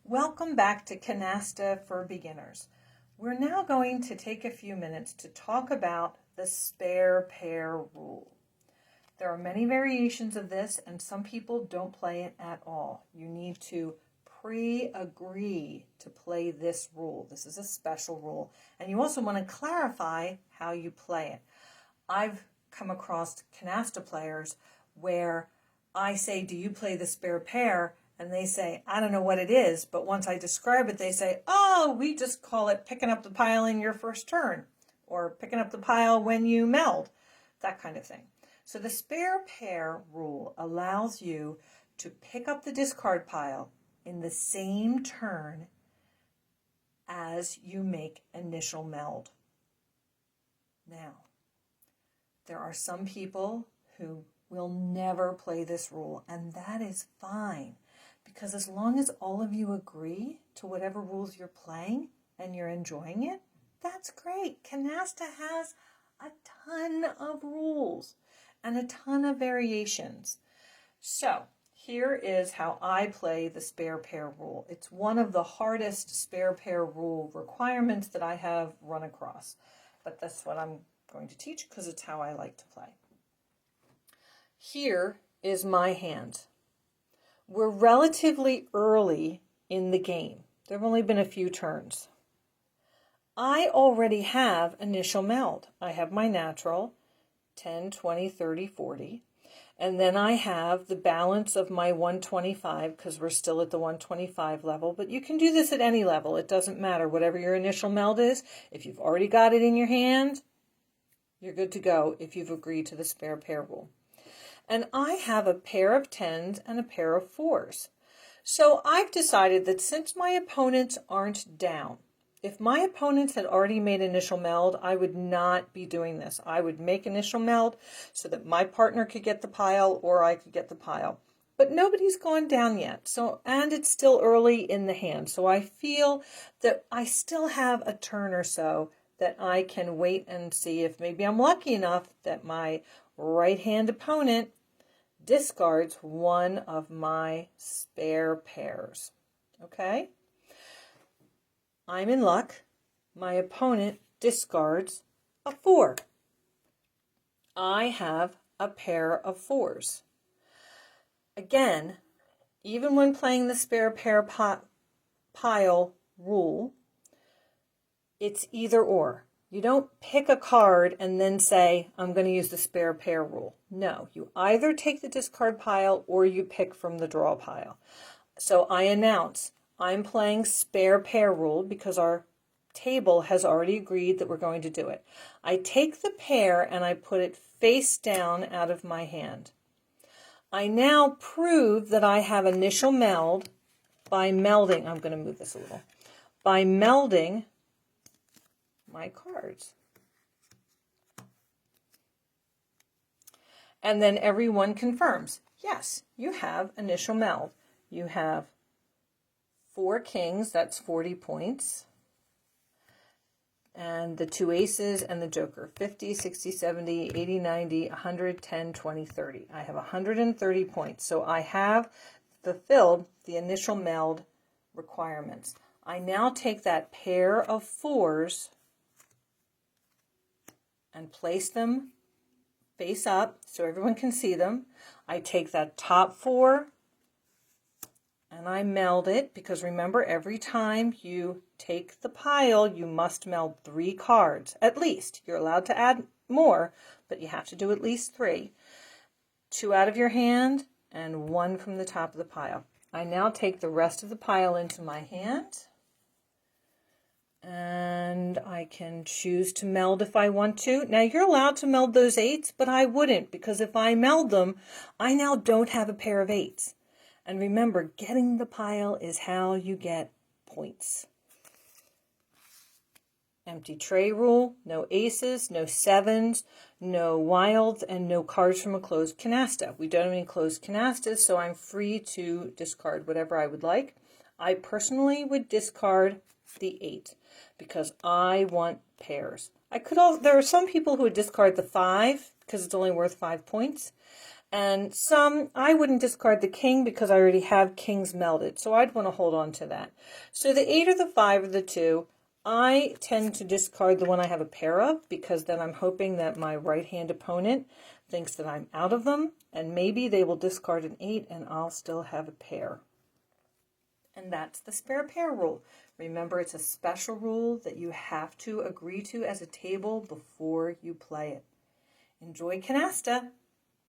Welcome back to Canasta for Beginners. We're now going to take a few minutes to talk about the spare pair rule. There are many variations of this, and some people don't play it at all. You need to pre-agree to play this rule. This is a special rule, and you also want to clarify how you play it. I've come across Canasta players where I say, "Do you play the spare pair?" And they say, "I don't know what it is," but once I describe it, they say, "Oh, we just call it picking up the pile in your first turn," or picking up the pile when you meld, that kind of thing. So the spare pair rule allows you to pick up the discard pile in the same turn as you make initial meld. Now, there are some people who will never play this rule, and that is fine. Because as long as all of you agree to whatever rules you're playing and you're enjoying it, that's great. Canasta has a ton of rules and a ton of variations. So here is how I play the spare pair rule. It's one of the hardest spare pair rule requirements that I have run across. But that's what I'm going to teach because it's how I like to play. Here is my hand. We're relatively early in the game. There have only been a few turns. I already have initial meld. I have my natural, 10, 20, 30, 40. And then I have the balance of my 125 because we're still at the 125 level. But you can do this at any level. It doesn't matter. Whatever your initial meld is, if you've already got it in your hand, you're good to go if you've agreed to the spare pair rule. And I have a pair of 10s and a pair of 4s. So I've decided that since my opponents aren't down, if my opponents had already made initial meld, I would not be doing this. I would make initial meld so that my partner could get the pile or I could get the pile. But nobody's gone down yet, and it's still early in the hand. So I feel that I still have a turn or so that I can wait and see if maybe I'm lucky enough that my right-hand opponent discards one of my spare pairs. Okay? I'm in luck. My opponent discards a 4. I have a pair of 4s. Again, even when playing the spare pair pile rule, it's either or. You don't pick a card and then say, "I'm going to use the spare pair rule." No, you either take the discard pile or you pick from the draw pile. So I announce I'm playing spare pair rule because our table has already agreed that we're going to do it. I take the pair and I put it face down out of my hand. I now prove that I have initial meld by melding. I'm going to move this a little. By melding my cards. And then everyone confirms, yes, you have initial meld. You have 4 kings, that's 40 points. And the 2 aces and the joker, 50, 60, 70, 80, 90, 100, 10, 20, 30. I have 130 points. So I have fulfilled the initial meld requirements. I now take that pair of 4s and place them face up so everyone can see them. I take that top 4 and I meld it because remember, every time you take the pile, you must meld 3 cards, at least. You're allowed to add more, but you have to do at least 3. 2 out of your hand and 1 from the top of the pile. I now take the rest of the pile into my hand. And I can choose to meld if I want to. Now, you're allowed to meld those 8s, but I wouldn't, because if I meld them, I now don't have a pair of 8s. And remember, getting the pile is how you get points. Empty tray rule, no aces, no 7s, no wilds, and no cards from a closed canasta. We don't have any closed canastas, so I'm free to discard whatever I would like. I personally would discard the 8 because I want pairs. There are some people who would discard the 5 because it's only worth 5 points. And some, I wouldn't discard the king because I already have kings melded, so I'd want to hold on to that. So the 8 or the 5 or the 2, I tend to discard the one I have a pair of, because then I'm hoping that my right-hand opponent thinks that I'm out of them, and maybe they will discard an 8 and I'll still have a pair. And that's the spare pair rule. Remember, it's a special rule that you have to agree to as a table before you play it. Enjoy Canasta!